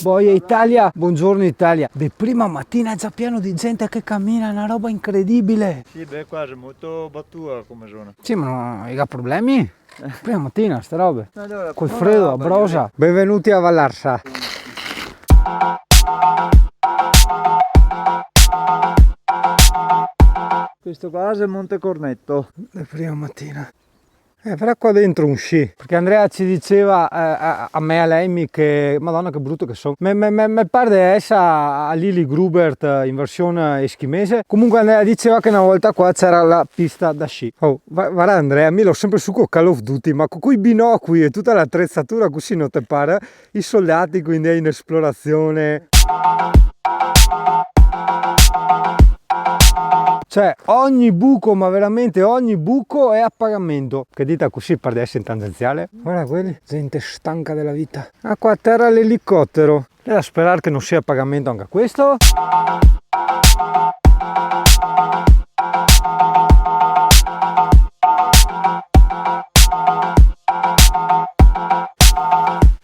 Boia Italia, buongiorno Italia. Di prima mattina è già pieno di gente che cammina, una roba incredibile. Sì, beh, qua è molto battuta come zona. Sì, ma non hai problemi? Prima mattina, ste robe. Allora, Col freddo, a brosa. Benvenuti a Vallarsa. Questo qua è Monte Cornetto. Di prima mattina. Però qua dentro un sci, perché Andrea ci diceva a me e a lei che, madonna che brutto che sono, mi pare di essere a Lili Grubert in versione eschimese. Comunque Andrea diceva che una volta qua c'era la pista da sci. Oh, guarda Andrea, mi l'ho sempre su con Call of Duty, ma con quei binoculi e tutta l'attrezzatura così non te pare? I soldati quindi in esplorazione. Cioè ogni buco, ma veramente ogni buco è a pagamento. Che dita così per essere in tangenziale? Guarda quelli, gente stanca della vita. Ah, qua a terra l'elicottero. E da sperare che non sia a pagamento anche questo.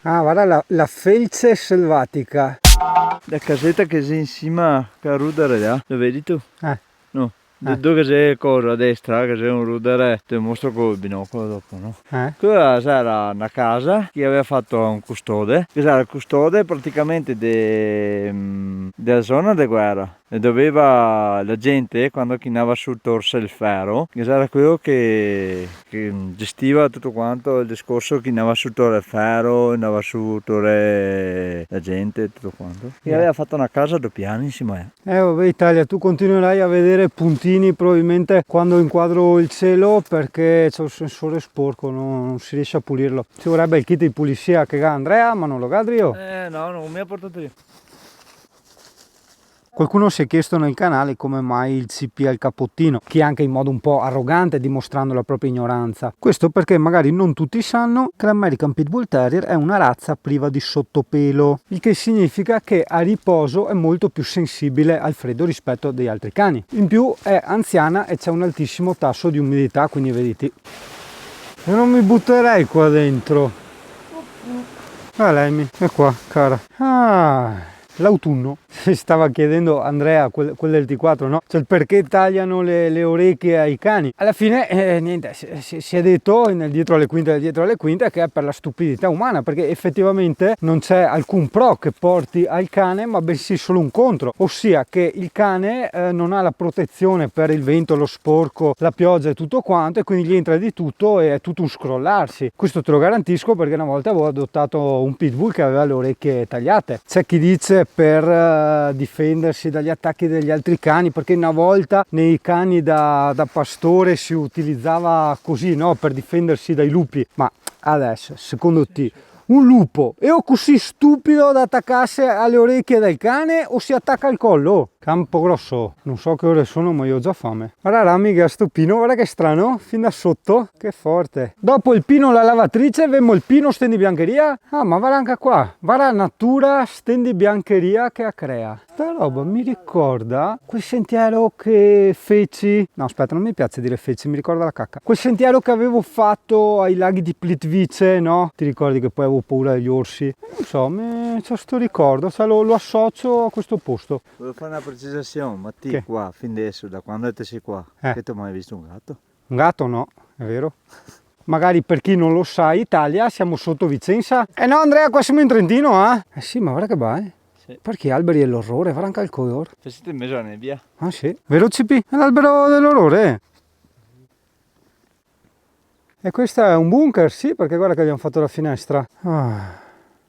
Ah, guarda la felce selvatica. La casetta che c'è in cima a rudere là, lo vedi tu? No. Dove c'è cosa a destra, che c'è un rudere, te mostro con il binocolo dopo, no? Quella era una casa che aveva fatto un custode, che era il custode praticamente della zona di guerra. E doveva la gente, quando chinava sul torso il ferro, che era quello che gestiva tutto quanto il discorso, chinava sul torso il ferro, andava su torre la gente, tutto quanto. E aveva fatto una casa a 2 piani insieme. Vabbè Italia, tu continuerai a vedere puntini probabilmente quando inquadro il cielo, perché c'è un sensore sporco, non si riesce a pulirlo. Ci vorrebbe il kit di pulizia che ha Andrea, ma non lo gadri io. No, non mi ha portato io. Qualcuno si è chiesto nel canale come mai il CP ha il cappottino, che anche in modo un po' arrogante, dimostrando la propria ignoranza. Questo perché magari non tutti sanno che l'American Pit Bull Terrier è una razza priva di sottopelo, il che significa che a riposo è molto più sensibile al freddo rispetto agli altri cani. In più è anziana e c'è un altissimo tasso di umidità, quindi vedete. Io non mi butterei qua dentro. Ah, Lemmy, è qua, cara. Ah, l'autunno. Si stava chiedendo Andrea, quel del T4, no? Cioè il perché tagliano le orecchie ai cani. Alla fine, niente, si è detto dietro alle quinte che è per la stupidità umana, perché effettivamente non c'è alcun pro che porti al cane, ma bensì solo un contro, ossia che il cane non ha la protezione per il vento, lo sporco, la pioggia e tutto quanto, e quindi gli entra di tutto e è tutto un scrollarsi. Questo te lo garantisco perché una volta avevo adottato un pitbull che aveva le orecchie tagliate. C'è chi dice per difendersi dagli attacchi degli altri cani, perché una volta nei cani da pastore si utilizzava così, no, per difendersi dai lupi, ma adesso secondo te un lupo è così stupido da attaccarsi alle orecchie del cane o si attacca al collo? Campo Grosso, non so che ore sono, ma io ho già fame. Guarda Rami che ha sto pino, guarda che strano, fin da sotto, che forte. Dopo il pino la lavatrice, vemmo il pino stendi biancheria. Ah, ma guarda anche qua, guarda natura stendi biancheria che a crea. Sta roba mi ricorda quel sentiero che feci, no aspetta non mi piace dire feci, mi ricorda la cacca. Quel sentiero che avevo fatto ai laghi di Plitvice, no? Ti ricordi che poi avevo paura degli orsi? Non so, c'ho sto ricordo, cioè lo associo a questo posto. Volevo fare una precisazione, ma ti Che? qua, fin adesso, da quando sei qua, che ti hai mai visto un gatto? Un gatto no, è vero? Magari per chi non lo sa, Italia, siamo sotto Vicenza. Eh no Andrea, qua siamo in Trentino, eh? Eh sì, ma guarda che vai. Sì. Perché alberi è l'orrore, guarda anche il colore. Siete in mezzo alla nebbia? Ah sì, vero CP? È l'albero dell'orrore. E questo è un bunker, sì, perché guarda che abbiamo fatto la finestra. Ah.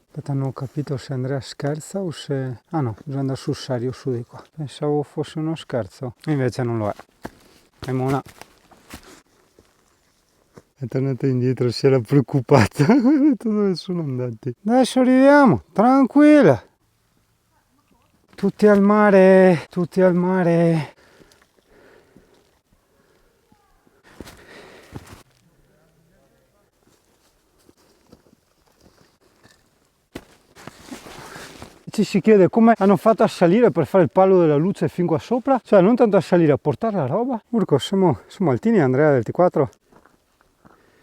Aspetta, non ho capito se Andrea scherza o se... Ah no, bisogna andare sul serio su di qua. Pensavo fosse uno scherzo, invece non lo è. E Mona È tornata indietro, si era preoccupata. Ha detto dove sono andati. Adesso arriviamo, tranquilla. Tutti al mare, tutti al mare. Ci si chiede come hanno fatto a salire per fare il palo della luce fin qua sopra, cioè non tanto a salire, a portare la roba. Urco, siamo altini, Andrea del T4.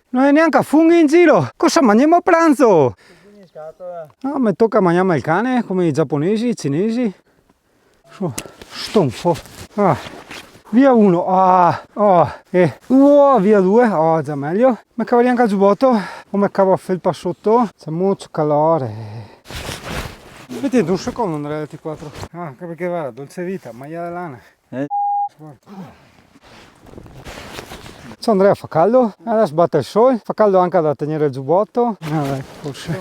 Non è neanche a funghi in giro. Cosa mangiamo a pranzo? No, mi tocca mangiare il cane come i giapponesi, i cinesi. Stonfo. Via 1. Via 2. Già meglio. Mi cavo anche il giubbotto o mi cavo a felpa sotto. C'è molto calore. Mettete un secondo, Andrea del T4. Anche perché guarda, dolce vita, maglia da lana. Ciao Andrea, fa caldo? Adesso batte il sole, fa caldo anche da tenere il giubbotto. Forse.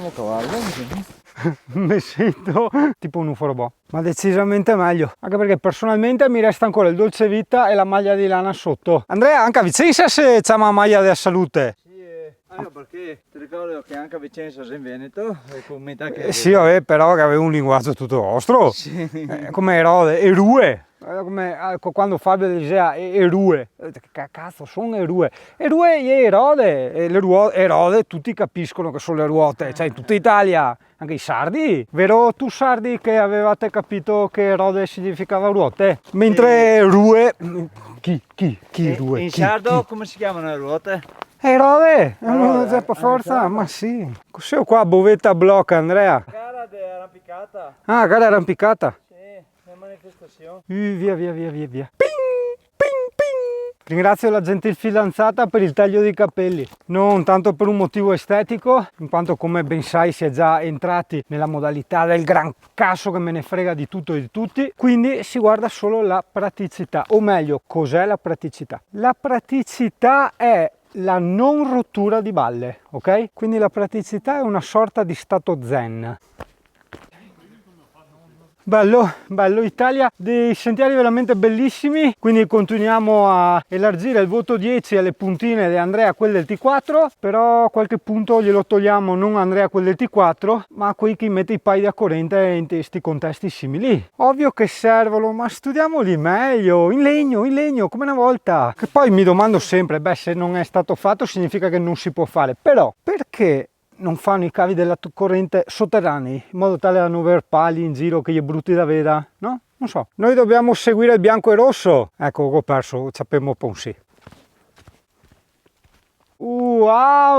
Mi sento tipo un uforobò, ma decisamente meglio, anche perché personalmente mi resta ancora il dolce vita e la maglia di lana sotto. Andrea, anche a Vicenza se c'è una maglia della salute? Sì, perché ti ricordo che anche a Vicenza sei in Veneto e commenta che... sì, vabbè, però che avevo un linguaggio tutto vostro, sì. Come Erode, Erue. Come quando Fabio diceva Erue, che cazzo sono Erue? Erue e Erode, e Erode tutti capiscono che sono le ruote, cioè in tutta Italia, anche i sardi. Vero tu sardi che avevate capito che Erode significava ruote? Mentre Erue, chi Erue? In sardo come si chiamano le ruote? Erode, per forza, ma sì. Cos'è qua, bovetta blocca, Andrea? Gara di arrampicata. Gara arrampicata. Manifestazione. Via. Ping, ping, ping. Ringrazio la gentil fidanzata per il taglio dei capelli, non tanto per un motivo estetico, in quanto come ben sai si è già entrati nella modalità del gran cazzo che me ne frega di tutto e di tutti, quindi si guarda solo la praticità, o meglio, cos'è la praticità? La praticità è la non rottura di balle, ok? Quindi la praticità è una sorta di stato zen. Bello Italia, dei sentieri veramente bellissimi, quindi continuiamo a elargire il voto 10 alle puntine di Andrea, quel del T4, però qualche punto glielo togliamo non a Andrea, quel del T4, ma a quei che mette i pai da corrente in questi contesti simili. Ovvio che servono, ma studiamoli meglio, in legno, come una volta. Che poi mi domando sempre, se non è stato fatto significa che non si può fare, però perché non fanno i cavi della corrente sotterranei in modo tale da non aver pali in giro che gli è brutti da vedere, no? Non so. Noi dobbiamo seguire il bianco e rosso. Ecco, ho perso, sappiamo ponsi. Wow!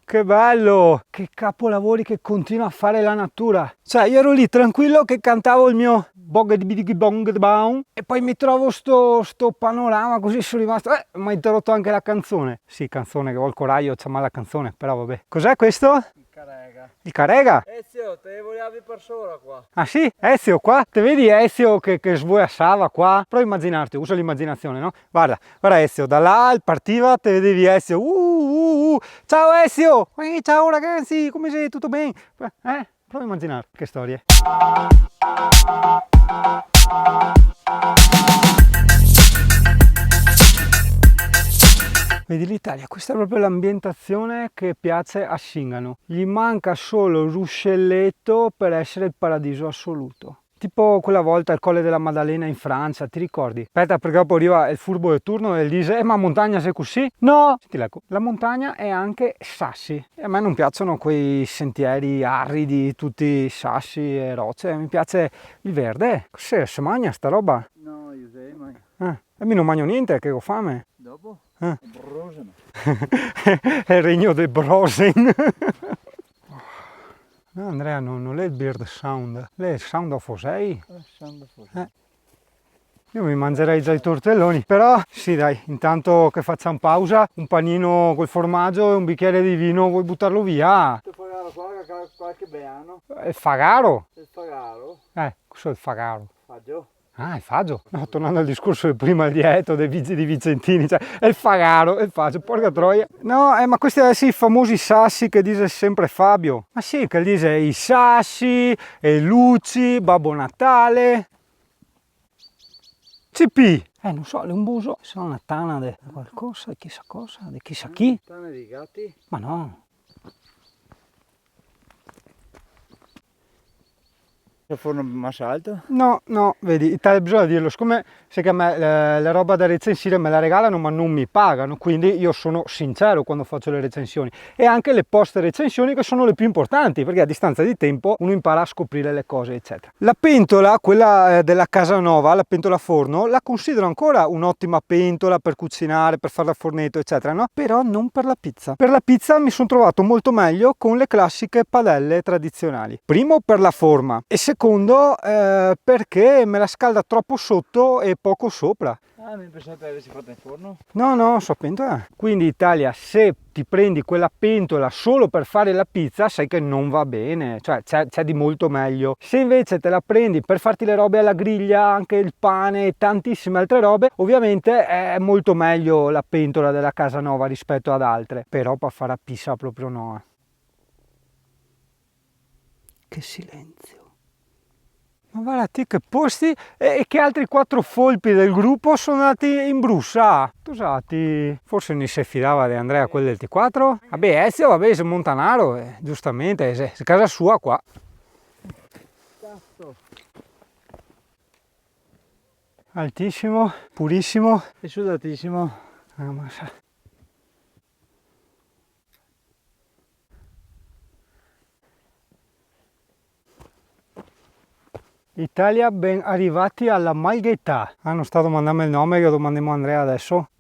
Che bello! Che capolavori che continua a fare la natura. Cioè, io ero lì tranquillo che cantavo il mio bong e poi mi trovo sto panorama, così sono rimasto, mi ha interrotto anche la canzone. Sì, canzone, che ho il coraggio, c'è male la canzone, però vabbè. Cos'è questo? Il Carega. Il Carega? Ezio, te volevi per sola qua. Ah sì? Ezio qua? Te vedi Ezio che svuossava qua? Prova a immaginarti, usa l'immaginazione, no? Guarda Ezio, da là partiva, te vedevi Ezio, ciao Ezio! Ciao ragazzi, come sei? Tutto bene? Prova a immaginare, che storie. Vedi l'Italia, questa è proprio l'ambientazione che piace a Singano. Gli manca solo il ruscelletto per essere il paradiso assoluto. Tipo quella volta al Colle della Maddalena in Francia, ti ricordi? Aspetta, perché dopo arriva il furbo del turno e dice ma montagna sei così? No! Senti, ecco, la montagna è anche sassi. E a me non piacciono quei sentieri aridi, tutti sassi e rocce. Mi piace il verde. Cos'è? Si mangia sta roba? No, io sei mai. E mi non mangio niente, che ho fame. Dopo? Brosen. È il regno del Brosen. No, Andrea, non è il bird sound, è il sound of Osei. Io mi mangerei già i tortelloni, però sì dai, intanto che facciamo pausa, un panino col formaggio e un bicchiere di vino, vuoi buttarlo via? Il fagaro qua, qualche beano. Il fagaro? Il fagaro? Cos'è il fagaro? Faggio. Ah, il faggio? No, tornando al discorso del prima lieto dei Vigili di Vicentini, cioè è il fagaro, è il faggio, porca troia. No, ma questi adesso i famosi sassi che dice sempre Fabio. Ma sì, che dice i sassi, e Luci, Babbo Natale. CP, Non so, è un buso, sono una tana di qualcosa, chissà cosa, di chissà chi. Tana di gatti? Ma no. Il forno más alto? No, vedi, bisogna dirlo, siccome sai che a me la roba da recensire me la regalano ma non mi pagano, quindi io sono sincero quando faccio le recensioni e anche le post recensioni che sono le più importanti, perché a distanza di tempo uno impara a scoprire le cose eccetera. La pentola, quella della Casanova, la pentola forno, la considero ancora un'ottima pentola per cucinare, per fare da fornetto eccetera, no? Però non per la pizza. Per la pizza mi sono trovato molto meglio con le classiche padelle tradizionali. Primo per la forma e secondo perché me la scalda troppo sotto e poco sopra. Ah, mi pensate avessi fatto in forno? No, so pentola. Quindi Italia, se ti prendi quella pentola solo per fare la pizza, sai che non va bene, cioè c'è di molto meglio. Se invece te la prendi per farti le robe alla griglia, anche il pane e tantissime altre robe, ovviamente è molto meglio la pentola della Casanova rispetto ad altre. Però per fare la pizza proprio no. Che silenzio. Ma guarda te che posti e che altri 4 folpi del gruppo sono andati in brussa. Scusate, forse non si fidava di Andrea quello del T4? Vabbè, Ezio, vabbè, sei montanaro, giustamente, è casa sua qua. Cazzo. Altissimo, purissimo. E sudatissimo. Ma sa. Italia, ben arrivati alla Malghetà. Non sta domandando il nome, io domandiamo a Andrea adesso.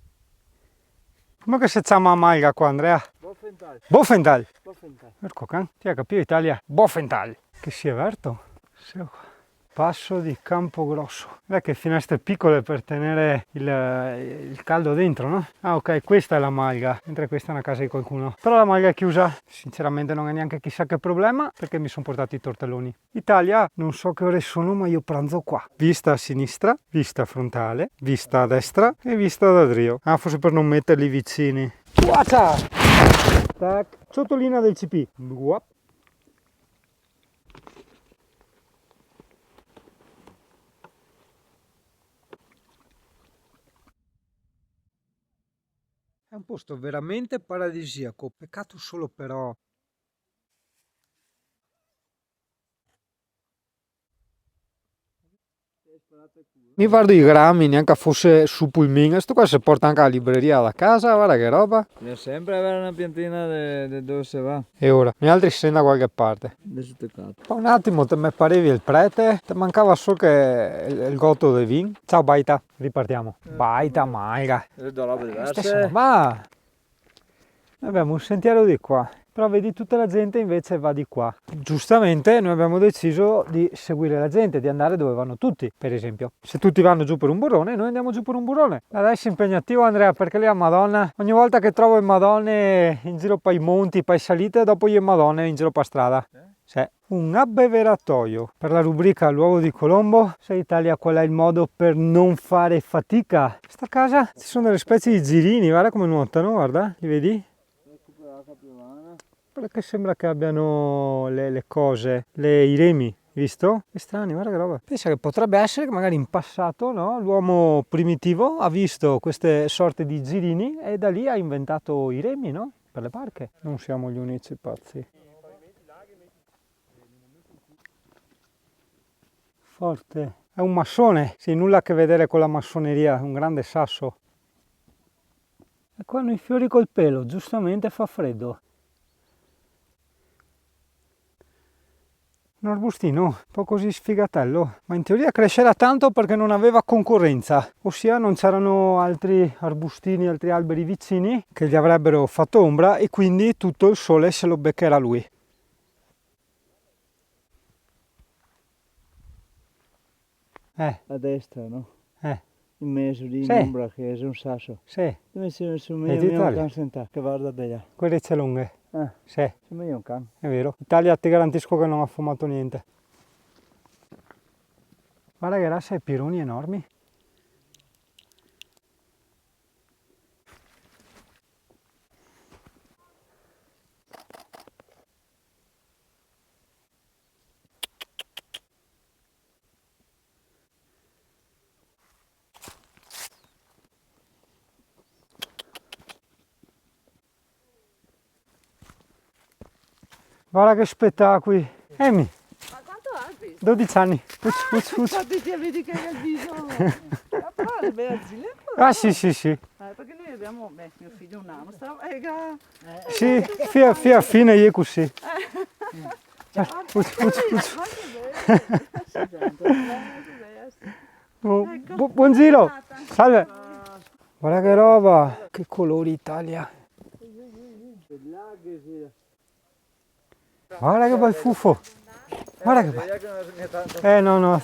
Come che si chiama Malga qua, Andrea? Bofental. Bofental. Bofental. Ecco can, ti ha capito Italia? Bofental. Che si è aperto? Passo di Campogrosso. Guarda che finestre piccole per tenere il caldo dentro, no? Ah ok, questa è la Malga, mentre questa è una casa di qualcuno. Però la Malga è chiusa, sinceramente non è neanche chissà che problema, perché mi sono portati i tortelloni. Italia, non so che ore sono, ma io pranzo qua. Vista a sinistra, vista frontale, vista a destra e vista da Drio. Ah, forse per non metterli vicini. Guaccia! Tac. Sottolina del CP. Guap. È un posto veramente paradisiaco, peccato solo però. Mi guardo i grammi, neanche fosse su pulmino, sto qua si porta anche la libreria da casa, guarda che roba. Bisogna sempre avere una piantina di dove si va. E ora, mi altri sei da qualche parte. Adesso toccato. Fa un attimo, te me parevi il prete, ti mancava solo che il gotto del vin. Ciao Baita, ripartiamo. Baita, Malga. Vedo robe diverse. Ma abbiamo un sentiero di qua. Però vedi tutta la gente invece va di qua. Giustamente noi abbiamo deciso di seguire la gente, di andare dove vanno tutti, per esempio. Se tutti vanno giù per un burrone, noi andiamo giù per un burrone. Adesso è impegnativo Andrea, perché lì a Madonna, ogni volta che trovo le Madonne in giro per i monti, per le salite, dopo io Madonne in giro per strada. C'è un abbeveratoio. Per la rubrica L'uovo di Colombo, se Italia qual è il modo per non fare fatica? Sta casa ci sono delle specie di girini, guarda come nuotano, guarda, li vedi? Perché sembra che abbiano le cose, i remi, visto? È strano, guarda che roba. Pensa che potrebbe essere che magari in passato, no, l'uomo primitivo ha visto queste sorte di girini e da lì ha inventato i remi, no? Per le barche. Non siamo gli unici pazzi. Forte. È un massone, sì, nulla a che vedere con la massoneria, un grande sasso. E qua hanno i fiori col pelo, giustamente fa freddo. Un arbustino un po' così sfigatello, ma in teoria crescerà tanto perché non aveva concorrenza, ossia non c'erano altri arbustini, altri alberi vicini che gli avrebbero fatto ombra e quindi tutto il sole se lo beccherà lui. A destra, no? In mezzo lì in ombra che è un sasso. Sì. Dove si mio can senta, che guarda bella. Quelle ce lunghe. Sì. Sembra io un can. È vero. Italia ti garantisco che non ha fumato niente. Guarda che rassa, i pironi enormi. Guarda che spettacoli. Emi. Ma quanto ha il viso? 12 anni. Infatti ti vedi che hai il viso. Però le belle zile. Ah sì. Perché noi abbiamo, mio figlio un anno, Sì, fino a fine io così. Buon giro. Salve. Guarda che roba. Che colori Italia. Guarda che bel fufo. Guarda che bello. No.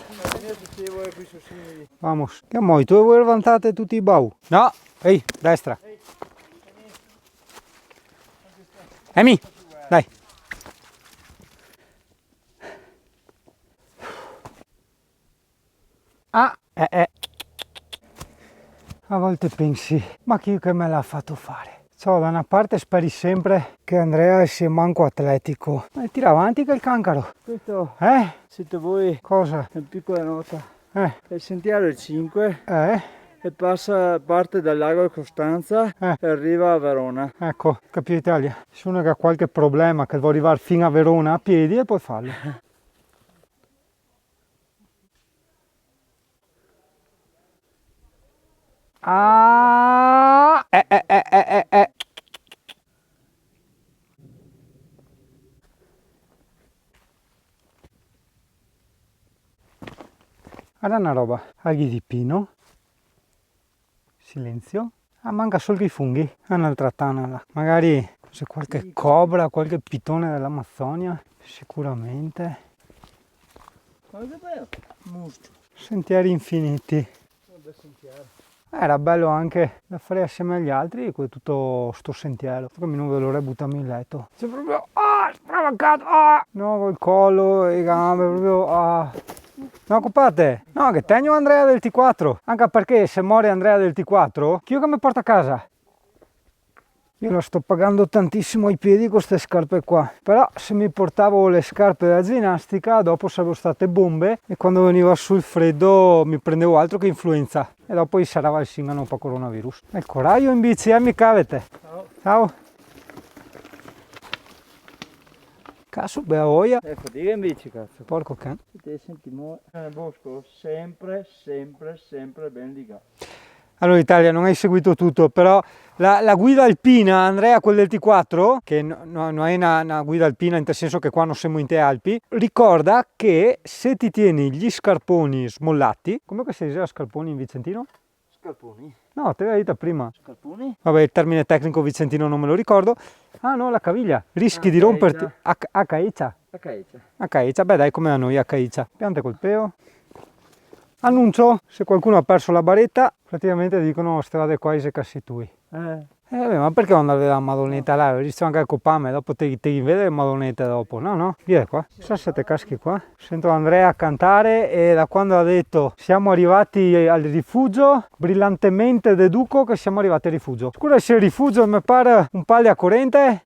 Vamos. Che moi, tu vuoi levantate tutti i bau? No. Ehi, destra. Emi, dai. A volte pensi, ma chi che me l'ha fatto fare? So, da una parte speri sempre che Andrea sia manco atletico. Ma tira avanti che il cancaro. Questo, Eh? siete voi, Cosa? una piccola nota. Il sentiero è il 5 e parte dal lago di Costanza e arriva a Verona. Ecco, Capio Italia. Se uno che ha qualche problema, che vuole arrivare fino a Verona a piedi, e puoi farlo. Guarda una roba, aghi di pino, silenzio, manca solo i funghi, un'altra tana là. Magari c'è qualche cobra, qualche pitone dell'Amazzonia, sicuramente. Sentieri infiniti. Era bello anche da fare assieme agli altri tutto sto sentiero. Che mi non vedo l'ora buttarmi in letto. C'è proprio stravancato, no, col collo e gambe, proprio No, compate, no, che tengo Andrea del T4, anche perché se muore Andrea del T4, chi è che mi porta a casa? Io la sto pagando tantissimo ai piedi con queste scarpe qua, però se mi portavo le scarpe da ginnastica dopo sarebbero state bombe e quando veniva sul freddo mi prendevo altro che influenza e dopo sarà il singano un po' coronavirus. Il coraggio in bici, mica avete? Ciao. Cazzo, bella voglia. Fatica in bici, cazzo. Porco cane. Te sentimo nel bosco sempre ben ligato. Allora Italia, non hai seguito tutto, però la guida alpina, Andrea, quel del T4, che non è una guida alpina in tal senso che qua non siamo in te Alpi, ricorda che se ti tieni gli scarponi smollati, come si dice scarponi in vicentino? Scarponi? No, te l'hai detto prima. Scarponi? Vabbè, il termine tecnico vicentino non me lo ricordo. Ah no, la caviglia. Rischi di romperti. A caiccia. A caiccia, beh dai, come a noi a caiccia. Piante col peo. Annuncio, se qualcuno ha perso la baretta, praticamente dicono strade qua se cassi tui. Vabbè, ma perché non aveva la madonnetta là? Ho visto anche il copame, dopo ti vede le madonnette dopo. No, via qua. Chissà se te caschi qua. Sento Andrea cantare e da quando ha detto siamo arrivati al rifugio, brillantemente deduco che siamo arrivati al rifugio. Scusa se il rifugio mi pare un palo a corrente?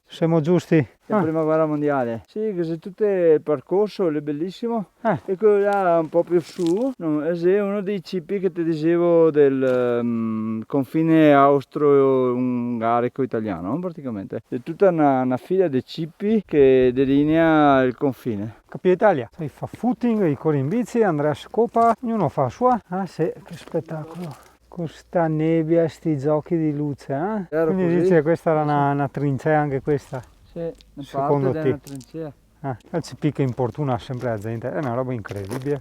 Siamo giusti. La prima guerra mondiale. Sì, che se tutto il percorso è bellissimo. E quello là un po' più su, è uno dei cipi che ti dicevo del confine austro-ungarico italiano, praticamente. È tutta una fila di cipi che delinea il confine. Capito Italia? Si fa footing, i corri in bici, Andrea scopa, ognuno fa la sua. Ah sì, che spettacolo. Con sta nebbia, sti giochi di luce, Quindi così. dice che questa era una trincea anche questa? Sì, secondo te? Una trincea. Il CP che importuna sempre la gente, è una roba incredibile.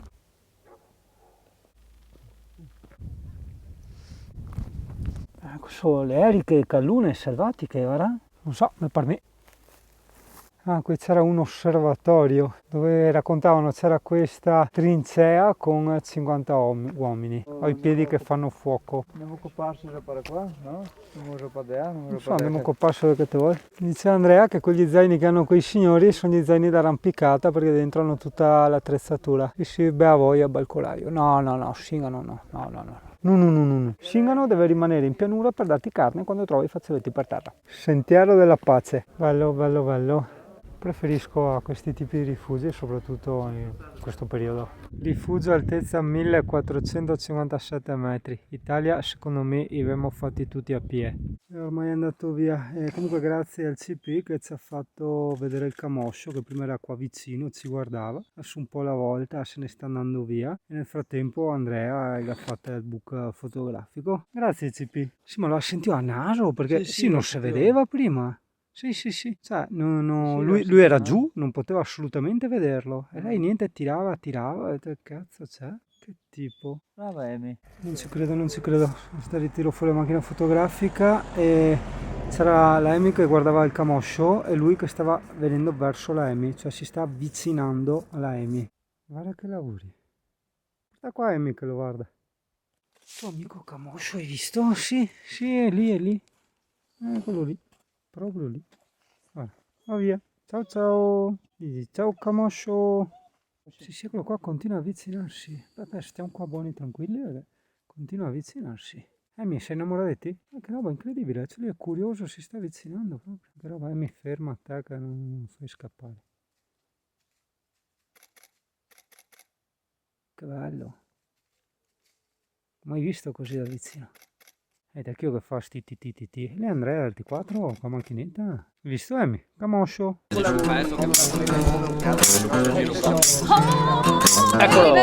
Sono le eriche callune selvatiche, guarda? Non so, per me. Qui c'era un osservatorio dove raccontavano c'era questa trincea con 50 uomini, ai piedi che fanno fuoco. Andiamo a copparsi da qua, no? Non so, andiamo a copparsi da che te vuoi. Dice Andrea che quegli zaini che hanno quei signori sono gli zaini d'arrampicata perché dentro hanno tutta l'attrezzatura. E si bea voglia al balcolaio. No, Singano no. No. Singano deve rimanere in pianura per darti carne quando trovi i fazzoletti per terra. Sentiero della pace. Bello. preferisco a questi tipi di rifugi, soprattutto in questo periodo. Rifugio altezza 1457 metri. Italia, secondo me, li abbiamo fatti tutti a piedi. È ormai andato via. Comunque grazie al CP che ci ha fatto vedere il camoscio, che prima era qua vicino, ci guardava. Adesso un po' alla volta se ne sta andando via. E nel frattempo Andrea gli ha fatto il book fotografico. Grazie CP. Sì, ma lo sentivo a naso perché sì, non si vedeva prima. Sì, cioè, lui era giù, non poteva assolutamente vederlo. E lei niente, tirava, ho detto, cazzo c'è? Che tipo? Brava Amy. Non ci credo. Ritiro fuori la macchina fotografica e c'era la Amy che guardava il camoscio e lui che stava venendo verso la Amy, cioè si sta avvicinando alla Amy. Guarda che lavori. Guarda qua Amy che lo guarda. Tuo amico camoscio hai visto? Sì, è lì. Quello lì. Proprio lì. Guarda, va via. Ciao. Ciao camoscio. Sì, quello qua continua a avvicinarsi. Aspetta, stiamo qua buoni tranquilli. Continua a avvicinarsi. Mi sei innamorato di te? Che roba incredibile. Cioè, lui è curioso, si sta avvicinando proprio. Che roba, mi ferma a te che non fai scappare. Che bello. Mai visto così da vicino. Ed è che fa sti ti. Lei Andrea il T4 con la macchinetta? Visto Amy? Camoscio. Eccolo.